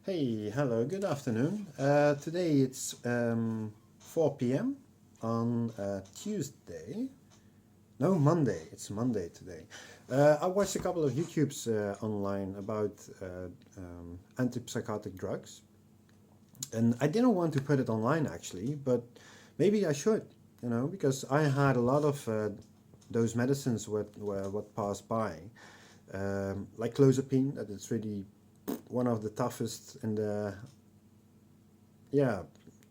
Hey, hello, good afternoon. Today it's 4 p.m. on Tuesday. No, Monday. It's Monday today. I watched a couple of YouTubes online about antipsychotic drugs, and I didn't want to put it online actually, but maybe I should, because I had a lot of those medicines what passed by, like clozapine, that is really one of the toughest and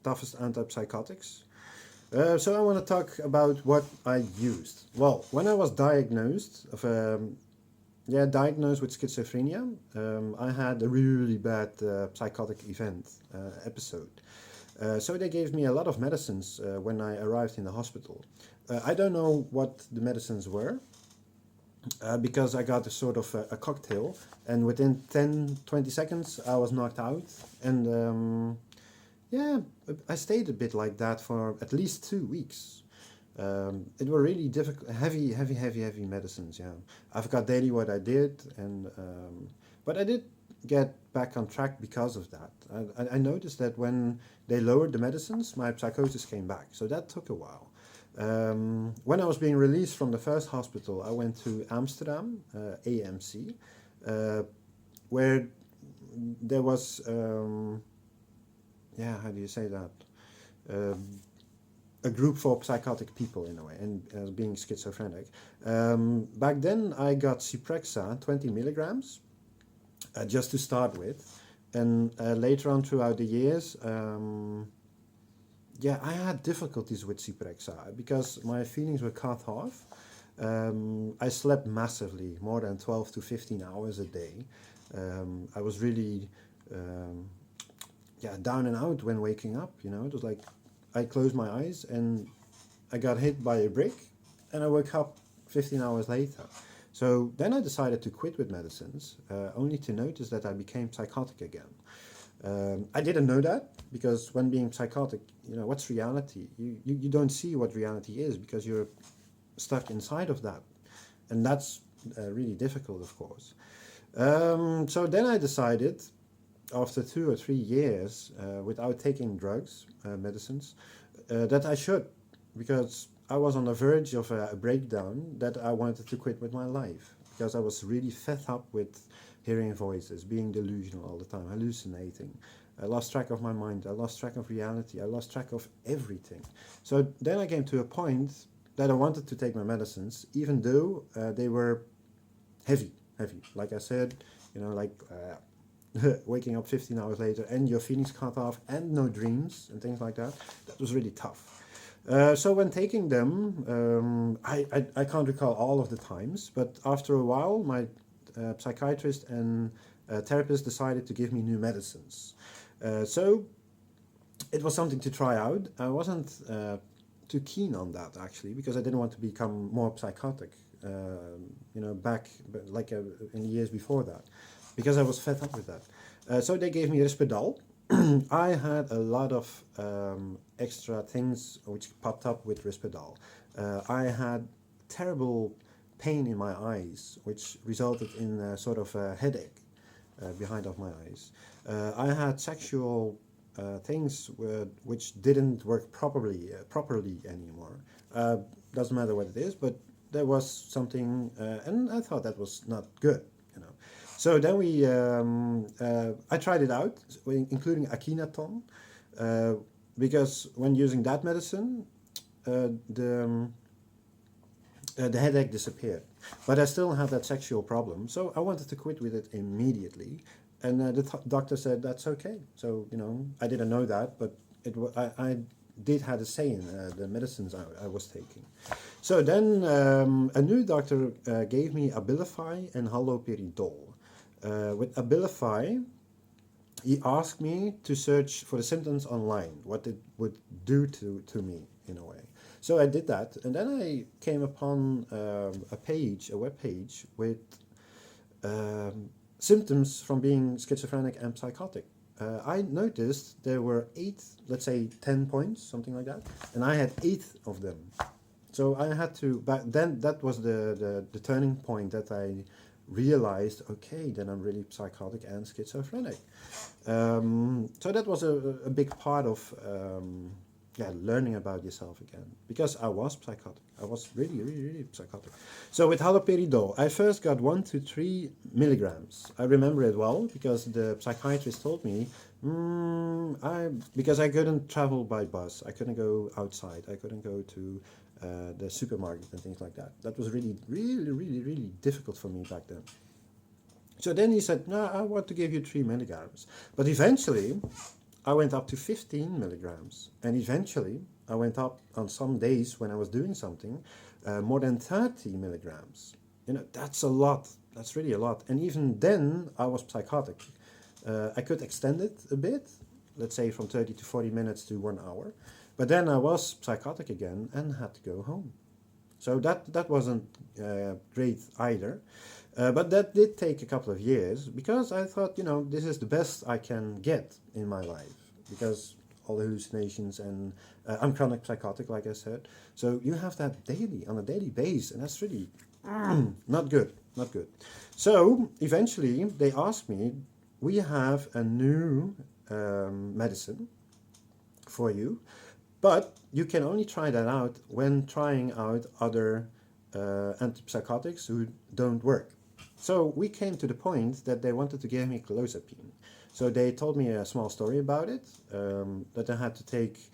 toughest antipsychotics. So I want to talk about what I used. Well, when I was diagnosed diagnosed with schizophrenia, I had a really bad psychotic event episode. So they gave me a lot of medicines when I arrived in the hospital. I don't know what the medicines were, because I got a sort of a cocktail, and within 10-20 seconds I was knocked out. And I stayed a bit like that for at least 2 weeks. It were really difficult, heavy medicines. Yeah, I forgot daily what I did, and but I did get back on track because of that. I noticed that when they lowered the medicines, my psychosis came back. So that took a while. When I was being released from the first hospital, I went to Amsterdam, AMC, where there was, how do you say that? A group for psychotic people in a way, and being schizophrenic. Back then I got Zyprexa, 20 milligrams, just to start with. And later on throughout the years, I had difficulties with Zyprexa because my feelings were cut off. I slept massively, more than 12 to 15 hours a day. I was really down and out when waking up. It was like I closed my eyes and I got hit by a brick, and I woke up 15 hours later. So then I decided to quit with medicines, only to notice that I became psychotic again. I didn't know that, because when being psychotic, what's reality? You don't see what reality is because you're stuck inside of that. And that's really difficult, of course. So then I decided, after 2 or 3 years without taking drugs, medicines, that I should, because I was on the verge of a breakdown, that I wanted to quit with my life, because I was really fed up with hearing voices, being delusional all the time, hallucinating. I lost track of my mind, I lost track of reality, I lost track of everything. So then I came to a point that I wanted to take my medicines, even though they were heavy. Like I said, waking up 15 hours later and your feelings cut off and no dreams and things like that. That was really tough. So when taking them, I can't recall all of the times, but after a while, my psychiatrist and therapist decided to give me new medicines. So it was something to try out. I wasn't too keen on that, actually, because I didn't want to become more psychotic, back like in the years before that, because I was fed up with that. So they gave me risperdal. I had a lot of extra things which popped up with risperdal. I had terrible pain in my eyes, which resulted in a sort of a headache behind of my eyes. I had sexual things which didn't work properly anymore. Doesn't matter what it is, but there was something, and I thought that was not good. So then I tried it out, including Akinaton, because when using that medicine, the headache disappeared. But I still had that sexual problem, so I wanted to quit with it immediately. And the doctor said that's okay. So I didn't know that, but I did have a say in the medicines I was taking. So then a new doctor gave me Abilify and Haloperidol. With Abilify, he asked me to search for the symptoms online, what it would do to me in a way. So I did that, and then I came upon a web page with symptoms from being schizophrenic and psychotic. I noticed there were 8, let's say 10 points, something like that, and I had 8 of them. So I had to, back then, that was the turning point that I realized, okay, then I'm really psychotic and schizophrenic. So that was a big part of learning about yourself again, because I was psychotic. I was really, really, really psychotic. So with haloperidol, I first got 1 to 3 milligrams. I remember it well because the psychiatrist told me, because I couldn't travel by bus, I couldn't go outside, I couldn't go to the supermarket and things like that. That was really, really, really, really difficult for me back then. So then he said, no, I want to give you 3 milligrams. But eventually, I went up to 15 milligrams. And eventually, I went up on some days when I was doing something, more than 30 milligrams. You know, that's a lot. That's really a lot. And even then, I was psychotic. I could extend it a bit, let's say from 30 to 40 minutes to 1 hour. But then I was psychotic again and had to go home. So that wasn't great either. But that did take a couple of years because I thought, you know, this is the best I can get in my life because all the hallucinations and I'm chronic psychotic, like I said. So you have that daily, on a daily basis, and that's really not good, not good. So eventually they asked me, we have a new medicine for you, but you can only try that out when trying out other antipsychotics who don't work. So we came to the point that they wanted to give me clozapine. So they told me a small story about it, that I had to take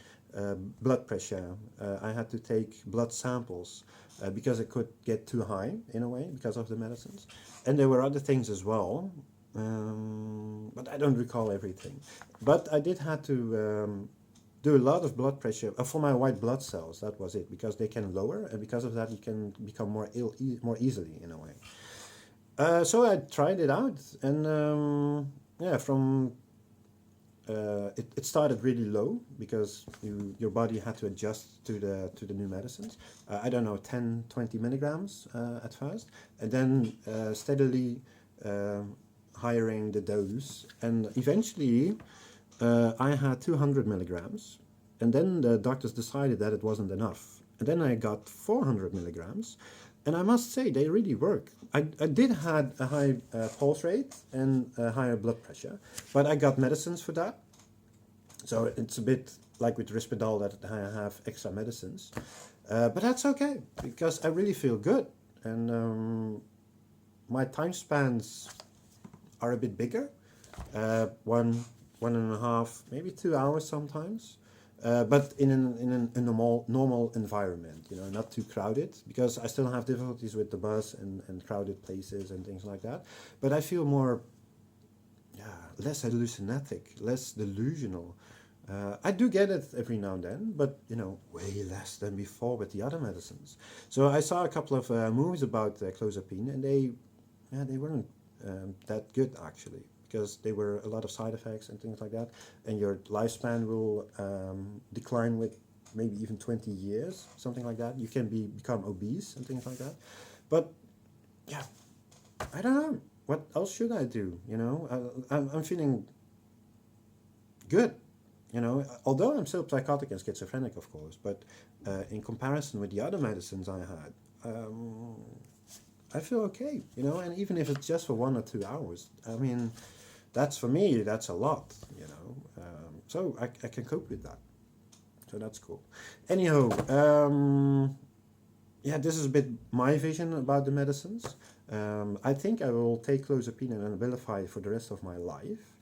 blood pressure, I had to take blood samples because it could get too high in a way because of the medicines. And there were other things as well, but I don't recall everything. But I did have to do a lot of blood pressure for my white blood cells. That was it, because they can lower, and because of that you can become more ill more easily in a way. So I tried it out, and it started really low because your body had to adjust to the new medicines. I don't know, 10, 20 milligrams at first, and then steadily hiring the dose, and eventually I had 200 milligrams, and then the doctors decided that it wasn't enough, and then I got 400 milligrams. And I must say, they really work. I did have a high pulse rate and a higher blood pressure, but I got medicines for that. So it's a bit like with risperdal that I have extra medicines. But that's okay, because I really feel good. And my time spans are a bit bigger. 1.5, maybe 2 hours sometimes. But in a normal environment, you know, not too crowded, because I still have difficulties with the bus and crowded places and things like that. But I feel more, less hallucinatic, less delusional. I do get it every now and then, but, you know, way less than before with the other medicines. So I saw a couple of movies about clozapine, and they weren't that good actually, because there were a lot of side effects and things like that, and your lifespan will decline with maybe even 20 years, something like that. You can become obese and things like that. But yeah, I don't know. What else should I do? You know, I'm feeling good. You know, although I'm still psychotic and schizophrenic, of course, but in comparison with the other medicines I had, I feel okay. You know, and even if it's just for 1 or 2 hours, I mean, that's for me, that's a lot, you know. So I can cope with that. So that's cool. Anyhow, this is a bit my vision about the medicines. I think I will take clozapine and Abilify for the rest of my life.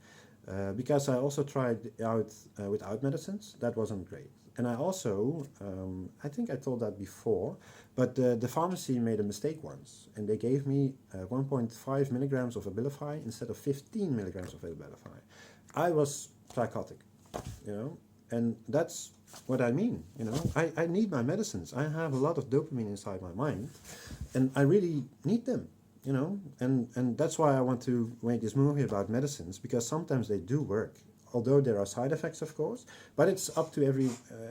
Because I also tried out without medicines. That wasn't great. And I also, I think I told that before, but the pharmacy made a mistake once, and they gave me 1.5 milligrams of Abilify instead of 15 milligrams of Abilify. I was psychotic, you know, and that's what I mean, you know. I need my medicines. I have a lot of dopamine inside my mind, and I really need them. You know, and that's why I want to make this movie about medicines, because sometimes they do work, although there are side effects, of course, but it's up to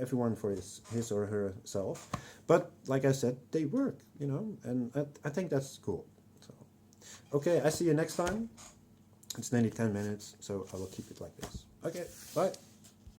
everyone for his or herself. But like I said, they work, you know, and I think that's cool. So, okay, I see you next time. It's nearly 10 minutes, so I will keep it like this. Okay, bye.